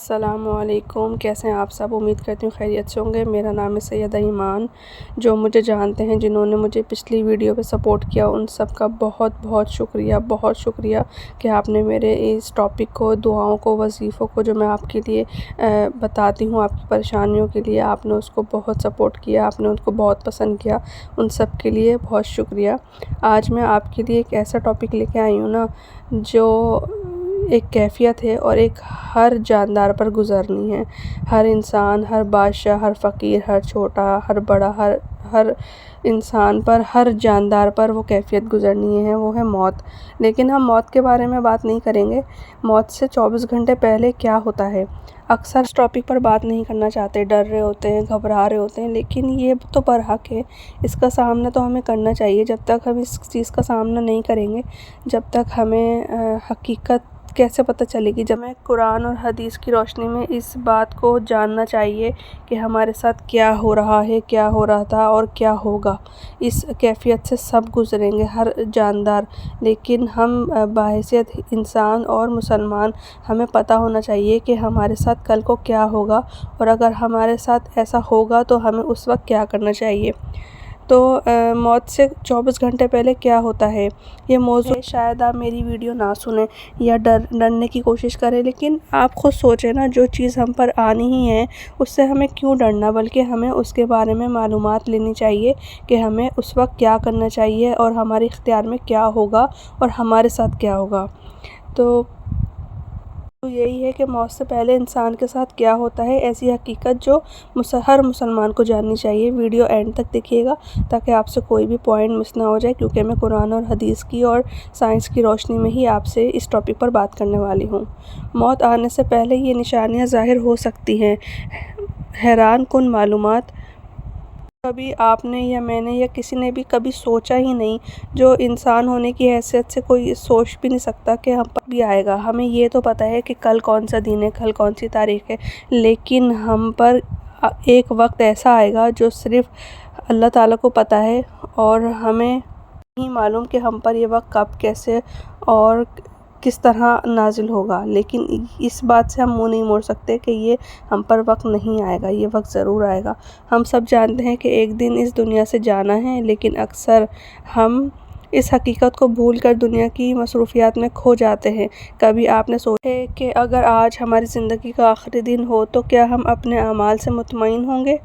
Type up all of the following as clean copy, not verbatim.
السلام علیکم، کیسے ہیں آپ سب؟ امید کرتی ہوں خیریت سے ہوں گے۔ میرا نام ہے سیدہ ایمان۔ جو مجھے جانتے ہیں، جنہوں نے مجھے پچھلی ویڈیو پہ سپورٹ کیا، ان سب کا بہت بہت شکریہ کہ آپ نے میرے اس ٹاپک کو، دعاؤں کو، وظیفوں کو جو میں آپ کے لیے بتاتی ہوں، آپ کی پریشانیوں کے لیے، آپ نے اس کو بہت سپورٹ کیا، آپ نے ان کو بہت پسند کیا۔ ان سب کے لیے بہت شکریہ۔ آج میں آپ کے لیے ایک ایسا ٹاپک لے کے آئی ہوں نا، جو ایک کیفیت ہے اور ایک ہر جاندار پر گزرنی ہے۔ ہر انسان، ہر بادشاہ، ہر فقیر، ہر چھوٹا، ہر بڑا، ہر انسان پر، ہر جاندار پر وہ کیفیت گزرنی ہے، وہ ہے موت۔ لیکن ہم موت کے بارے میں بات نہیں کریں گے۔ موت سے 24 گھنٹے پہلے کیا ہوتا ہے؟ اکثر اس ٹاپک پر بات نہیں کرنا چاہتے، ڈر رہے ہوتے ہیں، گھبرا رہے ہوتے ہیں، لیکن یہ تو برحق ہے۔ اس کا سامنا تو ہمیں کرنا چاہیے۔ جب تک ہم اس چیز کا سامنا نہیں کریں گے، جب تک ہمیں حقیقت کیسے پتہ چلے گی؟ جب ہمیں قرآن اور حدیث کی روشنی میں اس بات کو جاننا چاہیے کہ ہمارے ساتھ کیا ہو رہا ہے، کیا ہو رہا تھا اور کیا ہوگا۔ اس کیفیت سے سب گزریں گے، ہر جاندار۔ لیکن ہم بحیثیت انسان اور مسلمان، ہمیں پتہ ہونا چاہیے کہ ہمارے ساتھ کل کو کیا ہوگا، اور اگر ہمارے ساتھ ایسا ہوگا تو ہمیں اس وقت کیا کرنا چاہیے۔ تو موت سے 24 گھنٹے پہلے کیا ہوتا ہے، یہ موضوع شاید آپ میری ویڈیو نہ سنیں یا ڈرنے کی کوشش کریں، لیکن آپ خود سوچیں نا، جو چیز ہم پر آنی ہی ہے، اس سے ہمیں کیوں ڈرنا؟ بلکہ ہمیں اس کے بارے میں معلومات لینی چاہیے کہ ہمیں اس وقت کیا کرنا چاہیے، اور ہمارے اختیار میں کیا ہوگا، اور ہمارے ساتھ کیا ہوگا۔ تو یہی ہے کہ موت سے پہلے انسان کے ساتھ کیا ہوتا ہے، ایسی حقیقت جو ہر مسلمان کو جاننی چاہیے۔ ویڈیو اینڈ تک دیکھیے گا تاکہ آپ سے کوئی بھی پوائنٹ مس نہ ہو جائے، کیونکہ میں قرآن اور حدیث کی اور سائنس کی روشنی میں ہی آپ سے اس ٹاپک پر بات کرنے والی ہوں۔ موت آنے سے پہلے یہ نشانیاں ظاہر ہو سکتی ہیں۔ حیران کن معلومات کبھی آپ نے یا میں نے یا کسی نے بھی کبھی سوچا ہی نہیں، جو انسان ہونے کی حیثیت سے کوئی سوچ بھی نہیں سکتا کہ ہم پر بھی آئے گا۔ ہمیں یہ تو پتہ ہے کہ کل کون سا دن ہے، کل کون سی تاریخ ہے، لیکن ہم پر ایک وقت ایسا آئے گا جو صرف اللہ تعالیٰ کو پتہ ہے، اور ہمیں نہیں معلوم کہ ہم پر یہ وقت کب، کیسے اور کس طرح نازل ہوگا۔ لیکن اس بات سے ہم منہ نہیں موڑ سکتے کہ یہ ہم پر وقت نہیں آئے گا، یہ وقت ضرور آئے گا۔ ہم سب جانتے ہیں کہ ایک دن اس دنیا سے جانا ہے، لیکن اکثر ہم اس حقیقت کو بھول کر دنیا کی مصروفیات میں کھو جاتے ہیں۔ کبھی آپ نے سوچا ہے کہ اگر آج ہماری زندگی کا آخری دن ہو تو کیا ہم اپنے اعمال سے مطمئن ہوں گے؟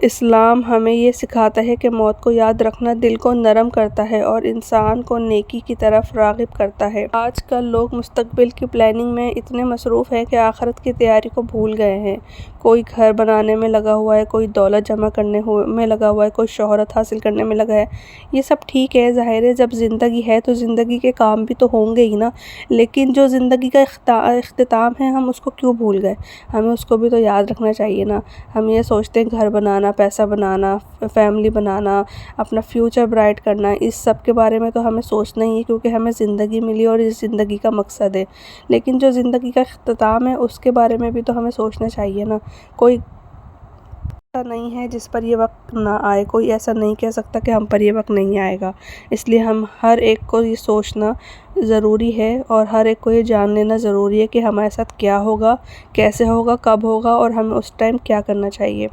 اسلام ہمیں یہ سکھاتا ہے کہ موت کو یاد رکھنا دل کو نرم کرتا ہے اور انسان کو نیکی کی طرف راغب کرتا ہے۔ آج کل لوگ مستقبل کی پلاننگ میں اتنے مصروف ہیں کہ آخرت کی تیاری کو بھول گئے ہیں۔ کوئی گھر بنانے میں لگا ہوا ہے، کوئی دولت جمع کرنے میں لگا ہوا ہے، کوئی شہرت حاصل کرنے میں لگا ہے۔ یہ سب ٹھیک ہے، ظاہر ہے جب زندگی ہے تو زندگی کے کام بھی تو ہوں گے ہی نا، لیکن جو زندگی کا اختتام ہے، ہم اس کو کیوں بھول گئے؟ ہمیں اس کو بھی تو یاد رکھنا چاہیے نا۔ ہم یہ سوچتے ہیں گھر بنانا، پیسہ بنانا، فیملی بنانا، اپنا فیوچر برائٹ کرنا، اس سب کے بارے میں تو ہمیں سوچنا ہی ہے، کیونکہ ہمیں زندگی ملی اور اس زندگی کا مقصد ہے۔ لیکن جو زندگی کا اختتام ہے، اس کے بارے میں بھی تو ہمیں سوچنا چاہیے نا۔ کوئی ایسا نہیں ہے جس پر یہ وقت نہ آئے، کوئی ایسا نہیں کہہ سکتا کہ ہم پر یہ وقت نہیں آئے گا۔ اس لیے ہم ہر ایک کو یہ سوچنا ضروری ہے، اور ہر ایک کو یہ جان لینا ضروری ہے کہ ہمارے ساتھ کیا ہوگا، کیسے ہوگا، کب ہوگا، اور ہمیں اس ٹائم کیا کرنا چاہیے۔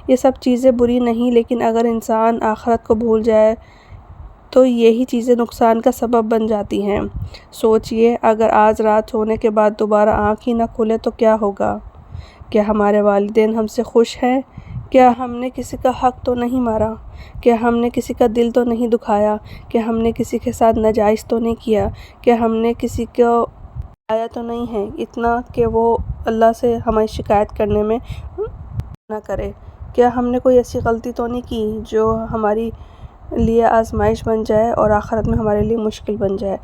یہ سب چیزیں بری نہیں، لیکن اگر انسان آخرت کو بھول جائے تو یہی چیزیں نقصان کا سبب بن جاتی ہیں۔ سوچئے، اگر آج رات سونے کے بعد دوبارہ آنکھ ہی نہ کھلے تو کیا ہوگا؟ کیا ہمارے والدین ہم سے خوش ہیں؟ کیا ہم نے کسی کا حق تو نہیں مارا؟ کیا ہم نے کسی کا دل تو نہیں دکھایا؟ کیا ہم نے کسی کے ساتھ ناجائز تو نہیں کیا؟ کیا ہم نے کسی کو آیا تو نہیں ہے اتنا کہ وہ اللہ سے ہماری شکایت کرنے میں نہ کرے؟ کیا ہم نے کوئی ایسی غلطی تو نہیں کی جو ہماری لیے آزمائش بن جائے اور آخرت میں ہمارے لیے مشکل بن جائے؟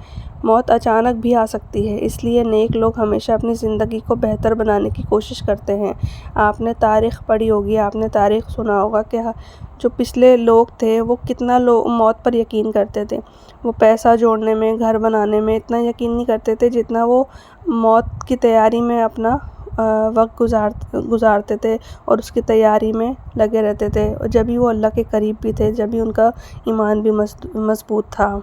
موت اچانک بھی آ سکتی ہے، اس لیے نیک لوگ ہمیشہ اپنی زندگی کو بہتر بنانے کی کوشش کرتے ہیں۔ آپ نے تاریخ پڑھی ہوگی، آپ نے تاریخ سنا ہوگا کہ جو پچھلے لوگ تھے وہ کتنا موت پر یقین کرتے تھے۔ وہ پیسہ جوڑنے میں، گھر بنانے میں اتنا یقین نہیں کرتے تھے جتنا وہ موت کی تیاری میں اپنا وقت گزارتے تھے، اور اس کی تیاری میں لگے رہتے تھے، اور جبھی وہ اللہ کے قریب بھی تھے، جبھی ان کا ایمان بھی مضبوط تھا۔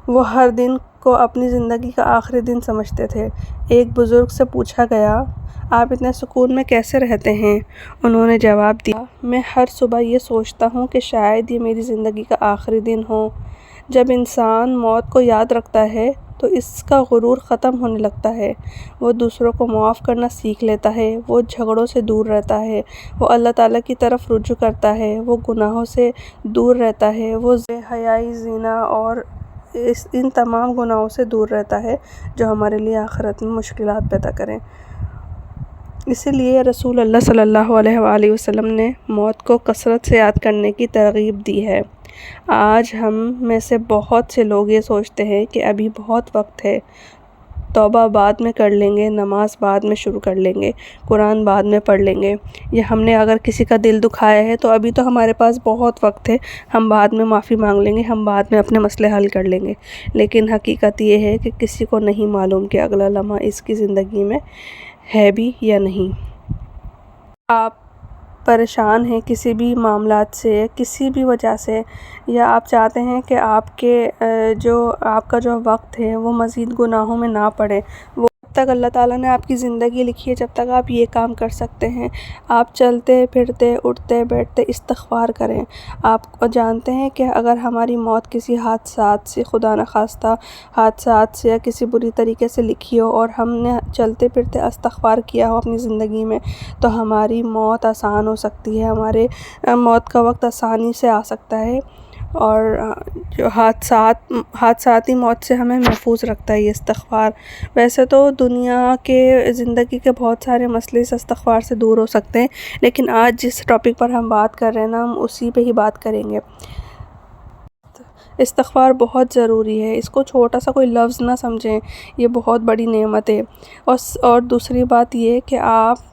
وہ ہر دن کو اپنی زندگی کا آخری دن سمجھتے تھے۔ ایک بزرگ سے پوچھا گیا، آپ اتنے سکون میں کیسے رہتے ہیں؟ انہوں نے جواب دیا، میں ہر صبح یہ سوچتا ہوں کہ شاید یہ میری زندگی کا آخری دن ہو۔ جب انسان موت کو یاد رکھتا ہے تو اس کا غرور ختم ہونے لگتا ہے، وہ دوسروں کو معاف کرنا سیکھ لیتا ہے، وہ جھگڑوں سے دور رہتا ہے، وہ اللہ تعالیٰ کی طرف رجوع کرتا ہے، وہ گناہوں سے دور رہتا ہے، وہ بے حیائی، زنا اور ان تمام گناہوں سے دور رہتا ہے جو ہمارے لیے آخرت میں مشکلات پیدا کریں۔ اسی لیے رسول اللہ صلی اللہ علیہ وآلہ وسلم نے موت کو کثرت سے یاد کرنے کی ترغیب دی ہے۔ آج ہم میں سے بہت سے لوگ یہ سوچتے ہیں کہ ابھی بہت وقت ہے، توبہ بعد میں کر لیں گے، نماز بعد میں شروع کر لیں گے، قرآن بعد میں پڑھ لیں گے، یا ہم نے اگر کسی کا دل دکھایا ہے تو ابھی تو ہمارے پاس بہت وقت ہے، ہم بعد میں معافی مانگ لیں گے، ہم بعد میں اپنے مسئلے حل کر لیں گے۔ لیکن حقیقت یہ ہے کہ کسی کو نہیں معلوم کہ اگلا لمحہ اس کی زندگی میں ہے بھی یا نہیں۔ آپ پریشان ہیں کسی بھی معاملات سے، کسی بھی وجہ سے، یا آپ چاہتے ہیں کہ آپ کا جو وقت ہے وہ مزید گناہوں میں نہ پڑے، وہ جب تک اللہ تعالیٰ نے آپ کی زندگی لکھی ہے جب تک آپ یہ کام کر سکتے ہیں، آپ چلتے پھرتے اٹھتے بیٹھتے استغفار کریں۔ آپ جانتے ہیں کہ اگر ہماری موت کسی حادثات سے، خدا نخواستہ حادثات سے یا کسی بری طریقے سے لکھی ہو اور ہم نے چلتے پھرتے استغفار کیا ہو اپنی زندگی میں، تو ہماری موت آسان ہو سکتی ہے، ہمارے موت کا وقت آسانی سے آ سکتا ہے، اور جو حادثاتی موت سے ہمیں محفوظ رکھتا ہے یہ استغفار۔ ویسے تو دنیا کے زندگی کے بہت سارے مسئلے اس استغفار سے دور ہو سکتے ہیں، لیکن آج جس ٹاپک پر ہم بات کر رہے ہیں نا، ہم اسی پہ ہی بات کریں گے۔ استغفار بہت ضروری ہے، اس کو چھوٹا سا کوئی لفظ نہ سمجھیں، یہ بہت بڑی نعمت ہے۔ اور دوسری بات یہ کہ آپ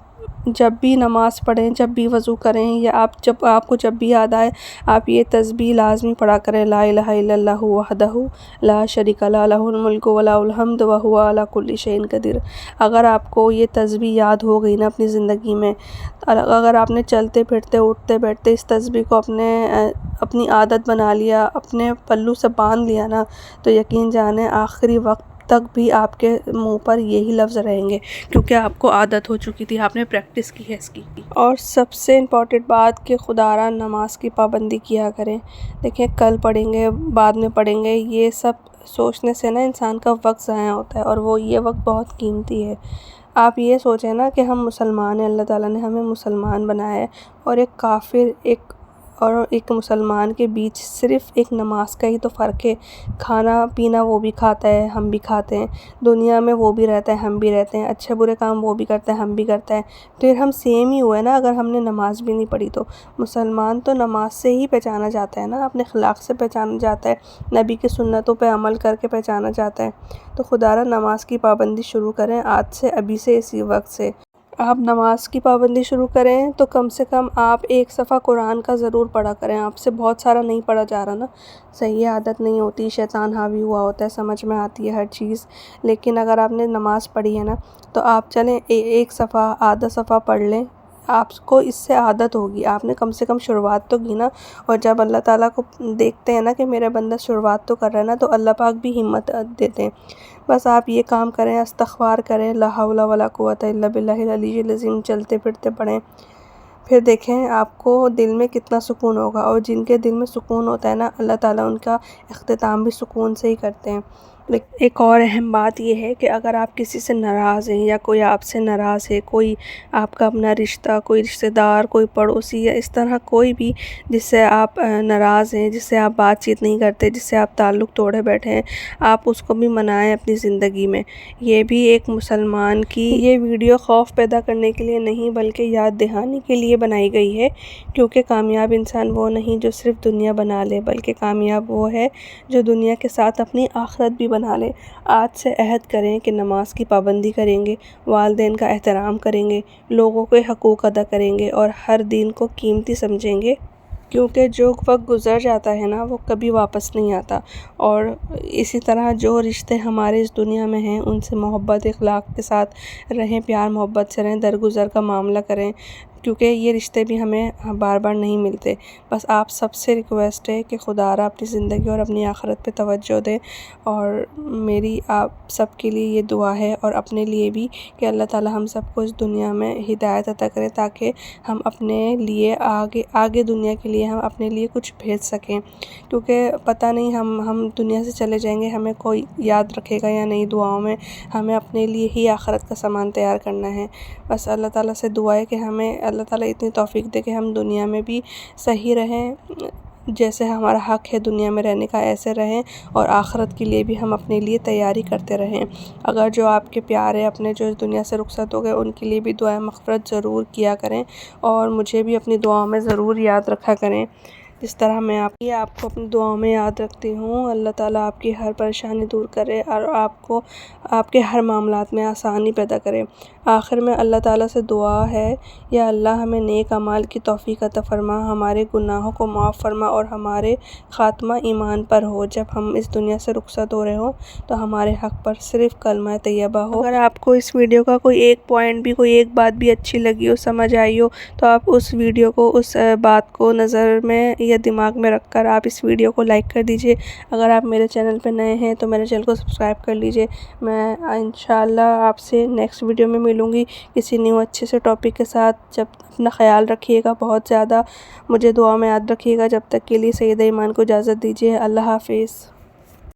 جب بھی نماز پڑھیں، جب بھی وضو کریں، یا آپ کو جب بھی یاد آئے، آپ یہ تسبیح لازمی پڑھا کریں، لا الہ الا اللہ وحدہ لا شریک لہ لہ الملک ولہ الحمد وہو علی کل شیء قدیر۔ اگر آپ کو یہ تسبیح یاد ہو گئی نا اپنی زندگی میں، اگر آپ نے چلتے پھرتے اٹھتے بیٹھتے اس تسبیح کو اپنی عادت بنا لیا، اپنے پلو سے باندھ لیا نا، تو یقین جانیں آخری وقت تک بھی آپ کے منہ پر یہی لفظ رہیں گے، کیونکہ آپ کو عادت ہو چکی تھی، آپ نے پریکٹس کی ہے اس کی۔ اور سب سے امپورٹنٹ بات کہ خدا را نماز کی پابندی کیا کریں۔ دیکھیں، کل پڑھیں گے، بعد میں پڑھیں گے، یہ سب سوچنے سے نا انسان کا وقت ضائع ہوتا ہے، اور یہ وقت بہت قیمتی ہے۔ آپ یہ سوچیں نا کہ ہم مسلمان ہیں، اللہ تعالیٰ نے ہمیں مسلمان بنایا ہے، اور ایک کافر اور ایک مسلمان کے بیچ صرف ایک نماز کا ہی تو فرق ہے۔ کھانا پینا وہ بھی کھاتا ہے، ہم بھی کھاتے ہیں، دنیا میں وہ بھی رہتا ہے، ہم بھی رہتے ہیں، اچھے برے کام وہ بھی کرتا ہے، ہم بھی کرتے ہیں، پھر ہم سیم ہی ہوئے نا اگر ہم نے نماز بھی نہیں پڑھی تو۔ مسلمان تو نماز سے ہی پہچانا جاتا ہے نا، اپنے اخلاق سے پہچانا جاتا ہے، نبی کی سنتوں پہ عمل کر کے پہچانا جاتا ہے۔ تو خدا را نماز کی پابندی شروع کریں آج سے، ابھی سے، اسی وقت سے۔ آپ نماز کی پابندی شروع کریں تو کم سے کم آپ ایک صفحہ قرآن کا ضرور پڑھا کریں۔ آپ سے بہت سارا نہیں پڑھا جا رہا نا، صحیح عادت نہیں ہوتی، شیطان حاوی ہوا ہوتا ہے، سمجھ میں آتی ہے ہر چیز، لیکن اگر آپ نے نماز پڑھی ہے نا تو آپ چلیں ایک صفحہ، آدھا صفحہ پڑھ لیں، آپ کو اس سے عادت ہوگی۔ آپ نے کم سے کم شروعات تو کی نا، اور جب اللہ تعالیٰ کو دیکھتے ہیں نا کہ میرا بندہ شروعات تو کر رہا ہے نا، تو اللہ پاک بھی ہمت دیتے ہیں۔ بس آپ یہ کام کریں، استغفار کریں، لا حول ولا قوت الا باللہ العلی العظیم، چلتے پھرتے پڑھیں، پھر دیکھیں آپ کو دل میں کتنا سکون ہوگا۔ اور جن کے دل میں سکون ہوتا ہے نا، اللہ تعالیٰ ان کا اختتام بھی سکون سے ہی کرتے ہیں۔ ایک اور اہم بات یہ ہے کہ اگر آپ کسی سے ناراض ہیں، یا کوئی آپ سے ناراض ہے، کوئی آپ کا اپنا رشتہ، کوئی رشتہ دار، کوئی پڑوسی، یا اس طرح کوئی بھی جس سے آپ ناراض ہیں، جس سے آپ بات چیت نہیں کرتے، جس سے آپ تعلق توڑے بیٹھے ہیں، آپ اس کو بھی منائیں اپنی زندگی میں۔ یہ بھی ایک مسلمان کی یہ ویڈیو خوف پیدا کرنے کے لیے نہیں بلکہ یاد دہانی کے لیے بنائی گئی ہے، کیونکہ کامیاب انسان وہ نہیں جو صرف دنیا بنا لے، بلکہ کامیاب وہ ہے جو دنیا کے ساتھ اپنی آخرت بھی بنا لے۔ آج سے عہد کریں کہ نماز کی پابندی کریں گے، والدین کا احترام کریں گے، لوگوں کے حقوق ادا کریں گے، اور ہر دن کو قیمتی سمجھیں گے، کیونکہ جو وقت گزر جاتا ہے نا وہ کبھی واپس نہیں آتا۔ اور اسی طرح جو رشتے ہمارے اس دنیا میں ہیں ان سے محبت اخلاق کے ساتھ رہیں، پیار محبت سے رہیں، درگزر کا معاملہ کریں، کیونکہ یہ رشتے بھی ہمیں بار بار نہیں ملتے۔ بس آپ سب سے ریکویسٹ ہے کہ خدا را اپنی زندگی اور اپنی آخرت پہ توجہ دے، اور میری آپ سب کے لیے یہ دعا ہے اور اپنے لیے بھی کہ اللہ تعالیٰ ہم سب کو اس دنیا میں ہدایت عطا کرے، تاکہ ہم اپنے لیے آگے دنیا کے لیے ہم اپنے لیے کچھ بھیج سکیں، کیونکہ پتہ نہیں ہم دنیا سے چلے جائیں گے، ہمیں کوئی یاد رکھے گا یا نہیں دعاؤں میں۔ ہمیں اپنے لیے ہی آخرت کا سامان تیار کرنا ہے۔ بس اللہ تعالیٰ سے دعا ہے کہ ہمیں اللہ تعالیٰ اتنی توفیق دے کہ ہم دنیا میں بھی صحیح رہیں، جیسے ہمارا حق ہے دنیا میں رہنے کا ایسے رہیں، اور آخرت کے لیے بھی ہم اپنے لیے تیاری کرتے رہیں۔ اگر جو آپ کے پیارے اپنے جو اس دنیا سے رخصت ہو گئے، ان کے لیے بھی دعائیں مغفرت ضرور کیا کریں، اور مجھے بھی اپنی دعاؤں میں ضرور یاد رکھا کریں، جس طرح میں آپ کو اپنی دعاؤں میں یاد رکھتی ہوں۔ اللہ تعالیٰ آپ کی ہر پریشانی دور کرے اور آپ کے ہر معاملات میں آسانی پیدا کرے۔ آخر میں اللہ تعالیٰ سے دعا ہے، یا اللہ ہمیں نیک اعمال کی توفیق عطا فرما، ہمارے گناہوں کو معاف فرما، اور ہمارے خاتمہ ایمان پر ہو۔ جب ہم اس دنیا سے رخصت ہو رہے ہوں تو ہمارے حق پر صرف کلمہ طیبہ ہو۔ اگر آپ کو اس ویڈیو کا کوئی ایک پوائنٹ بھی، کوئی ایک بات بھی اچھی لگی ہو، سمجھ آئی ہو، تو آپ اس ویڈیو کو، اس بات کو نظر میں یا دماغ میں رکھ کر آپ اس ویڈیو کو لائک کر دیجئے۔ اگر آپ میرے چینل پہ نئے ہیں تو میرے چینل کو سبسکرائب کر لیجئے۔ میں انشاءاللہ آپ سے نیکسٹ ویڈیو میں ملوں گی کسی نیو اچھے سے ٹاپک کے ساتھ۔ جب اپنا خیال رکھیے گا بہت زیادہ، مجھے دعا میں یاد رکھیے گا۔ جب تک کے لیے سیدہ ایمان کو اجازت دیجیے۔ اللہ حافظ۔